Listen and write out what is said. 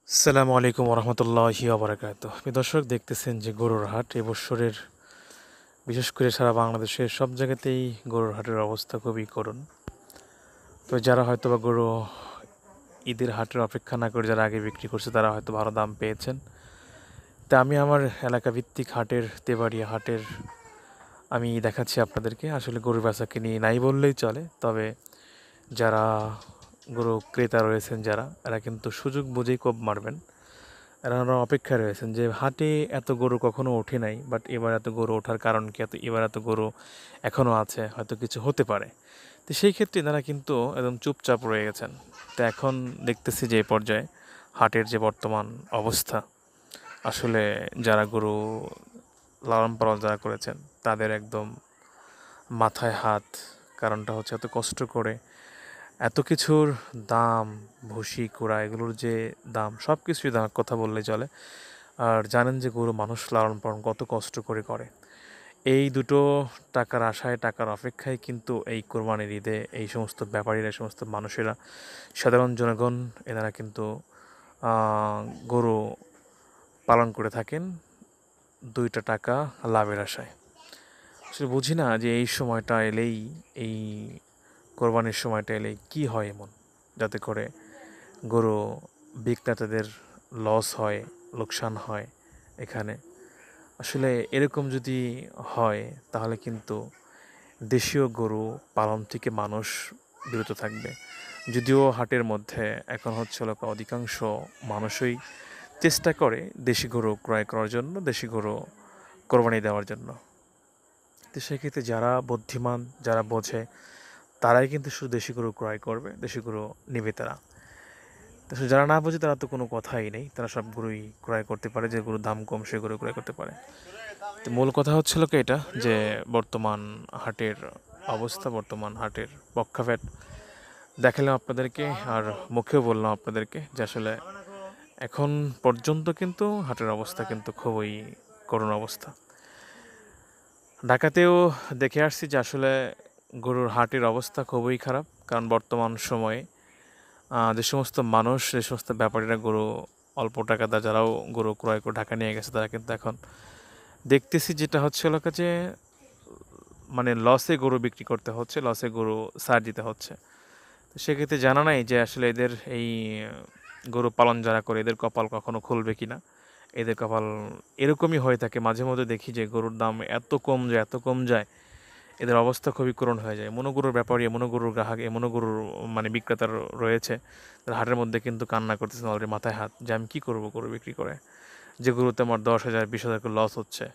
আসসালামু আলাইকুম রহমতুল্লাহি ওবরাকাতুহ। আপনি দর্শক দেখতেছেন যে গরুর হাট এবছরের বিশেষ করে সারা বাংলাদেশের সব জায়গাতেই গরুর হাটের অবস্থা খুবই করুণ। তো যারা হয়তো বা গরু ঈদের হাটের অপেক্ষা না করে যারা আগে বিক্রি করছে তারা হয়তো ভালো দাম পেয়েছেন। তা আমি আমার এলাকা ভিত্তিক হাটের তেবাড়িয়া হাটের আমি দেখাচ্ছি আপনাদেরকে। আসলে গরু বেচাকে নিয়ে নাই বললেই চলে, তবে যারা গরু ক্রেতা রয়েছেন যারা, এরা কিন্তু সুযোগ বুঝেই কোপ মারবেন। এনারা অপেক্ষায় রয়েছেন যে হাটে এত গরু কখনো ওঠে নাই, বাট এবার এত গরু ওঠার কারণ কি, এবার এত গরু এখনও আছে, হয়তো কিছু হতে পারে। তো সেই ক্ষেত্রে এনারা কিন্তু একদম চুপচাপ রয়ে গেছেন। তো এখন দেখতেছি যে এই পর্যায়ে হাটের যে বর্তমান অবস্থা, আসলে যারা গরু লালন পালন যারা করেছেন তাদের একদম মাথায় হাত। কারণটা হচ্ছে এত কষ্ট করে এত কিছুর দাম, ভুসি কুড়া এগুলোর যে দাম, সব কিছুই দাম কথা বললে চলে। আর জানেন যে গরু মানুষ লালন পালন কত কষ্ট করে করে। এই দুটো টাকার আশায়, টাকার অপেক্ষায় কিন্তু এই কোরবানির ঈদে এই সমস্ত ব্যাপারীরা, এই সমস্ত মানুষেরা, সাধারণ জনগণ, এনারা কিন্তু গরু পালন করে থাকেন দুইটা টাকা লাভের আশায়। আসলে বুঝি না যে এই সময়টা এলেই, এই কোরবানির সময়টা এলেই কী হয় এমন, যাতে করে গরু বিক্রেতাদের লস হয়, লোকসান হয়। এখানে আসলে এরকম যদি হয় তাহলে কিন্তু দেশীয় গরু পালন থেকে মানুষ বিরত থাকবে। যদিও হাটের মধ্যে এখন হচ্ছে লোক অধিকাংশ মানুষই চেষ্টা করে দেশি গরু ক্রয় করার জন্য, দেশি গরু কোরবানি দেওয়ার জন্য। তো সেক্ষেত্রে যারা বুদ্ধিমান, যারা বোঝে, তারাই কিন্তু শুধু দেশি গরু ক্রয় করবে, দেশি গরু নেবে তারা। তো যারা না বোঝে তারা তো কোনো কথাই নেই, তারা সব গরুই ক্রয় করতে পারে, যে গরুর দাম কম সে গরু ক্রয় করতে পারে। তো মূল কথা হচ্ছিল কি এটা, যে বর্তমান হাটের অবস্থা, বর্তমান হাটের পক্ষাঘাত দেখালাম আপনাদেরকে, আর মুখেও বললাম আপনাদেরকে যে আসলে এখন পর্যন্ত কিন্তু হাটের অবস্থা কিন্তু খুবই করুণ অবস্থা। ঢাকাতেও দেখে আসছি যে আসলে গরুর হাটের অবস্থা খুবই খারাপ, কারণ বর্তমান সময়ে যে সমস্ত মানুষ, যে সমস্ত ব্যাপারীরা গরু অল্প টাকা দা যারাও গরু ক্রয় করে ঢাকা নিয়ে গেছে, তারা কিন্তু এখন দেখতেছি যেটা হচ্ছে লোকে যে মানে লসে গরু বিক্রি করতে হচ্ছে, লসে গরু সার দিতে হচ্ছে। তো সেক্ষেত্রে জানা নাই যে আসলে এদের এই গরু পালন যারা করে এদের কপাল কখনো খুলবে কি না। এদের কপাল এরকমই হয়ে থাকে, মাঝে মধ্যে দেখি যে গরুর দাম এত কম যায়, এত কম যায়, এদের অবস্থা খুবই করুণ হয়ে যায়। মনোগরুর ব্যাপারী, মনোগরুর গ্রাহক, মনোগরুর মানে বিক্রেতার রয়েছে, তারা হাটের মধ্যে কিন্তু কান্না করতেছেন অলরেডি মাথায় হাত, যে আমি কী করবো গরু বিক্রি করে, যে গরুতে আমার 10,000 20,000 করে লস হচ্ছে।